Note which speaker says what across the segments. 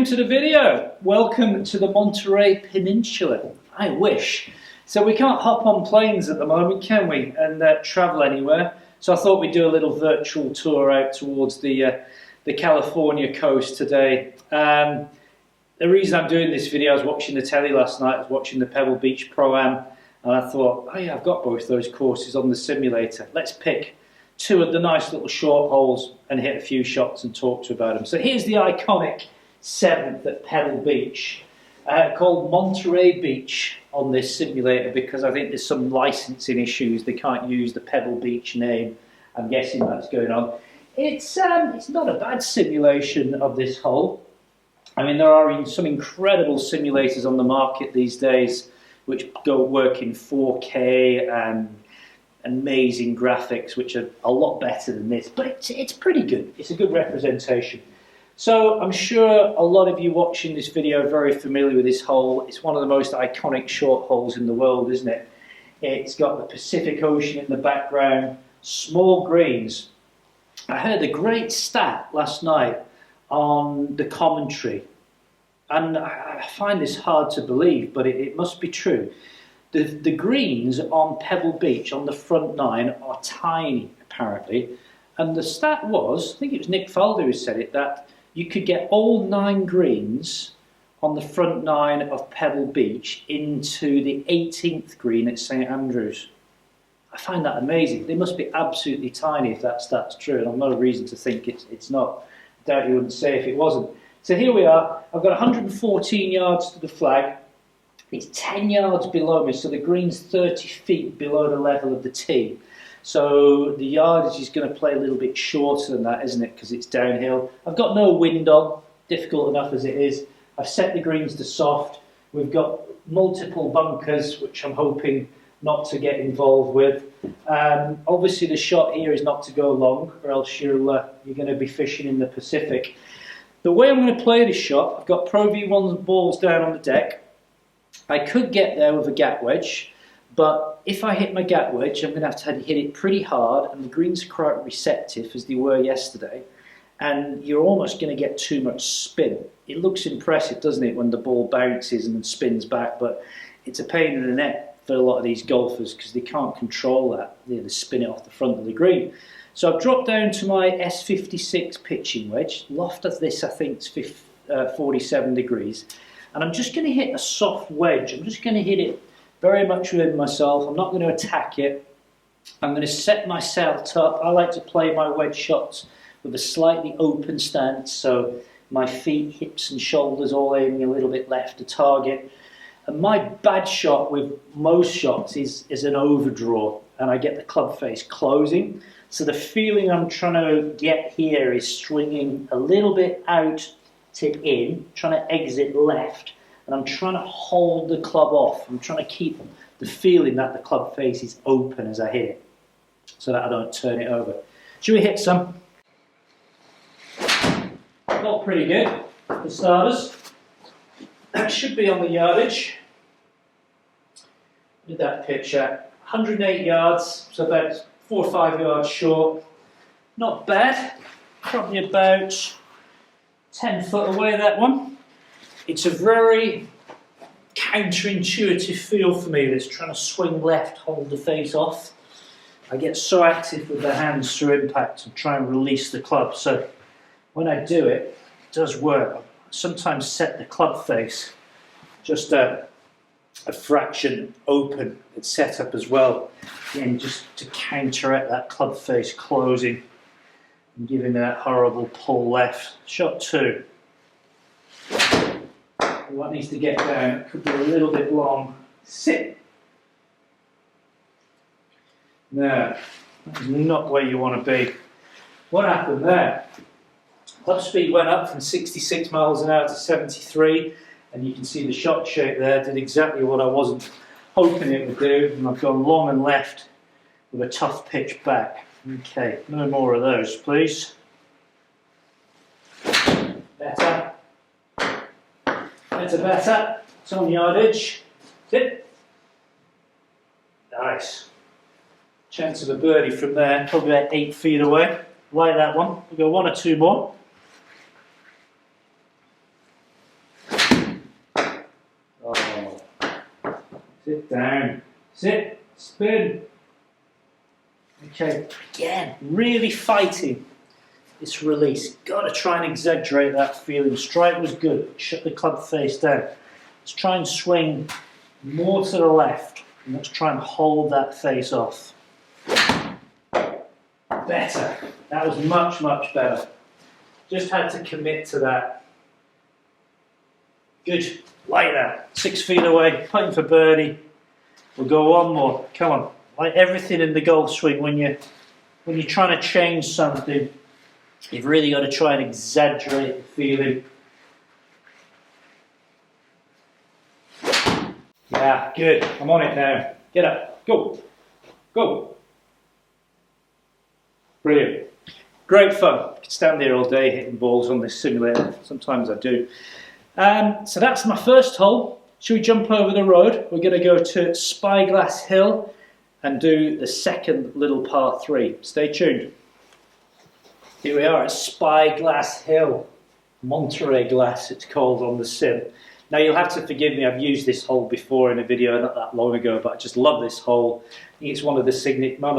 Speaker 1: to the video. Welcome to the Monterey Peninsula. I wish. So we can't hop on planes at the moment, can we? And travel anywhere. So I thought we'd do a little virtual tour out towards the California coast today. The reason I'm doing this video, I was watching the telly last night. I was watching the Pebble Beach Pro-Am. And I thought, oh yeah, I've got both those courses on the simulator. Let's pick two of the nice little short holes and hit a few shots and talk to you about them. So here's the iconic 7th at Pebble Beach, called Monterey Beach on this simulator because I think there's some licensing issues. They can't use the Pebble Beach name. I'm guessing that's going on. It's not a bad simulation of this hole. I mean, there are some incredible simulators on the market these days which work in 4K and amazing graphics, which are a lot better than this, but it's pretty good. It's a good representation. So I'm sure a lot of you watching this video are very familiar with this hole. It's one of the most iconic short holes in the world, isn't it? It's got the Pacific Ocean in the background, small greens. I heard a great stat last night on the commentary, and I find this hard to believe, but it must be true. The greens on Pebble Beach on the front 9 are tiny, apparently, and the stat was, I think it was Nick Faldo who said it, that you could get all 9 greens on the front 9 of Pebble Beach into the 18th green at St Andrews. I find that amazing. They must be absolutely tiny if that stat's true, and I've no reason to think it's not. I doubt you wouldn't say if it wasn't. So here we are. I've got 114 yards to the flag. It's 10 yards below me, so the green's 30 feet below the level of the tee. So the yardage is going to play a little bit shorter than that, isn't it, because it's downhill. I've got no wind on, difficult enough as it is. I've set the greens to soft. We've got multiple bunkers, which I'm hoping not to get involved with. Obviously the shot here is not to go long, or else you're going to be fishing in the Pacific. The way I'm going to play this shot, I've got Pro V1 balls down on the deck. I could get there with a gap wedge, but if I hit my gap wedge, I'm going to have to hit it pretty hard, and the greens are quite receptive as they were yesterday, and you're almost going to get too much spin. It looks impressive, doesn't it, when the ball bounces and then spins back, but it's a pain in the neck for a lot of these golfers because they can't control that. They spin it off the front of the green. So I've dropped down to my S56 pitching wedge. Loft of this, I think, is 47 degrees. And I'm just going to hit a soft wedge. I'm just going to hit it very much within myself. I'm not going to attack it. I'm going to set myself up. I like to play my wedge shots with a slightly open stance, so my feet, hips and shoulders all aiming a little bit left to target. And my bad shot with most shots is an overdraw, and I get the club face closing. So the feeling I'm trying to get here is swinging a little bit out to in, trying to exit left, and I'm trying to hold the club off. I'm trying to keep the feeling that the club face is open as I hit it, so that I don't turn it over. Should we hit some? Not pretty good for starters. That should be on the yardage. What did that pitch at? 108 yards, so about 4 or 5 yards short. Not bad. Probably about 10 foot away, that one. It's a very counterintuitive feel for me, that's trying to swing left, hold the face off. I get so active with the hands through impact and try and release the club. So when I do it, it does work. I sometimes set the club face just a fraction open. It's set up as well, again, just to counteract that club face closing and giving me that horrible pull left. Shot 2. What needs to get down? It could be a little bit long. Sit. No, that's not where you want to be. What happened there? Club speed went up from 66 miles an hour to 73, and you can see the shot shape there did exactly what I wasn't hoping it would do, and I've gone long and left with a tough pitch back. Okay, no more of those, please. Better. Better. It's on yardage. Sit. Nice. Chance of a birdie from there, probably about 8 feet away. Like that one. We'll go 1 or 2 more. it down. Sit, spin. Okay, again, really fighting this release. Got to try and exaggerate that feeling. Strike was good. Shut the club face down. Let's try and swing more to the left. And let's try and hold that face off. Better. That was much, much better. Just had to commit to that. Good. Like that. 6 feet away. Putting for birdie. We'll go one more. Come on. Like everything in the golf swing, when you're trying to change something, you've really got to try and exaggerate the feeling. Yeah, good. I'm on it now. Get up. Go. Go. Brilliant. Great fun. I could stand there all day hitting balls on this simulator. Sometimes I do. So that's my first hole. Should we jump over the road? We're going to go to Spyglass Hill and do the second little par 3. Stay tuned. Here we are at Spyglass Hill. Monterey glass it's called on the sim. Now you'll have to forgive me, I've used this hole before in a video not that long ago, but I just love this hole. I think it's one of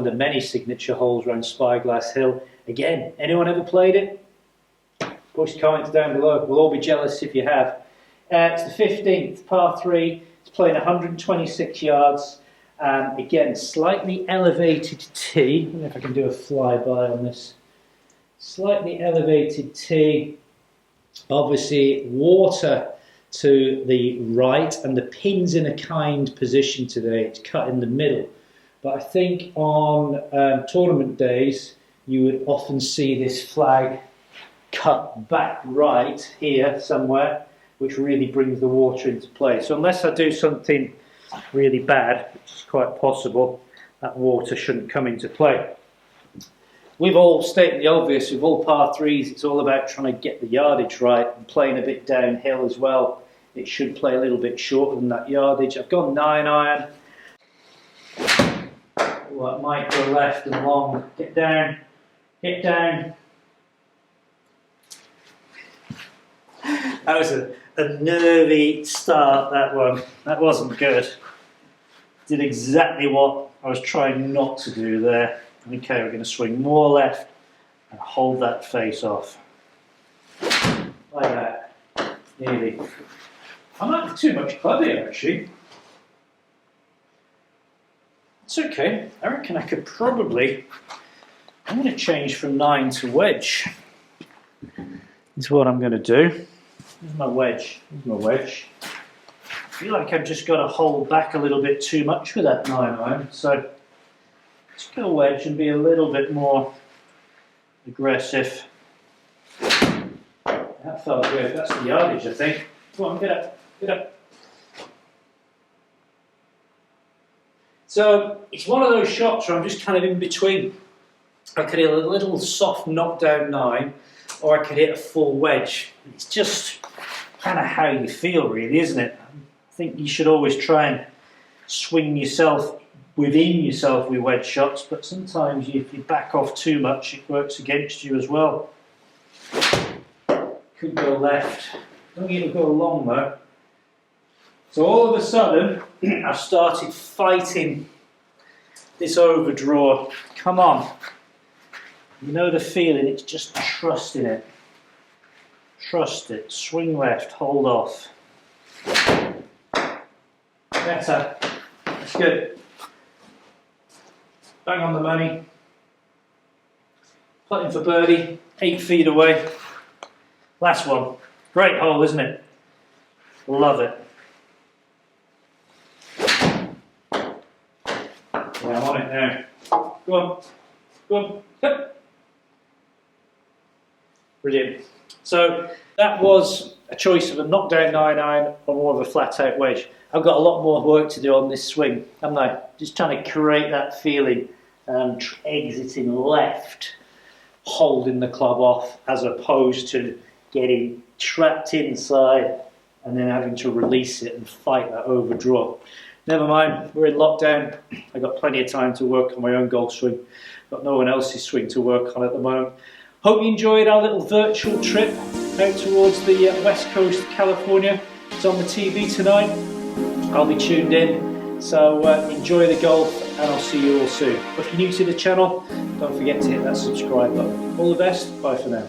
Speaker 1: the many signature holes around Spyglass Hill. Again, anyone ever played it? Post comments down below, we'll all be jealous if you have. It's the 15th, par 3, it's playing 126 yards. Again, slightly elevated tee. I don't know if I can do a flyby on this. Slightly elevated tee. Obviously, water to the right, and the pin's in a kind position today. It's cut in the middle. But I think on tournament days, you would often see this flag cut back right here somewhere, which really brings the water into play. So unless I do something really bad, which is quite possible, that water shouldn't come into play. We've all stated the obvious, with all par 3s, it's all about trying to get the yardage right and playing a bit downhill as well. It should play a little bit shorter than that yardage. I've gone 9-iron. Well, it might go left and long. Get down, get down. That was a nervy start, that one. That wasn't good. Did exactly what I was trying not to do there. Okay, we're going to swing more left and hold that face off. Like that. Nearly. I might have too much club here, actually. It's okay. I reckon I could probably... I'm going to change from 9 to wedge. Is what I'm going to do. Here's my wedge. Here's my wedge. I feel like I've just got to hold back a little bit too much with that 9-iron, so let's go wedge and be a little bit more aggressive. That felt good. That's the yardage, I think. Come on, get up, get up. So it's one of those shots where I'm just kind of in between. I could hit a little soft knockdown 9, or I could hit a full wedge. It's just kind of how you feel, really, isn't it? I think you should always try and swing yourself within yourself with wedge shots, but sometimes if you back off too much, it works against you as well. Could go left. Don't think it'll go long though. So all of a sudden, I've started fighting this overdraw. Come on. You know the feeling, it's just trusting it. Trust it. Swing left, hold off. Better. That's good. Bang on the money. Putting for birdie, 8 feet away. Last one. Great hole, isn't it? Love it. Yeah, I'm on it now. Go on. Go on. Yep. Brilliant. So that was a choice of a knockdown 9-iron or more of a flat out wedge. I've got a lot more work to do on this swing, haven't I? Just trying to create that feeling, exiting left, holding the club off, as opposed to getting trapped inside and then having to release it and fight that overdraw. Never mind, we're in lockdown. I've got plenty of time to work on my own golf swing. Got no one else's swing to work on at the moment. Hope you enjoyed our little virtual trip out towards the west coast of California. It's on the TV tonight. I'll be tuned in. So enjoy the golf, and I'll see you all soon. If you're new to the channel, don't forget to hit that subscribe button. All the best, bye for now.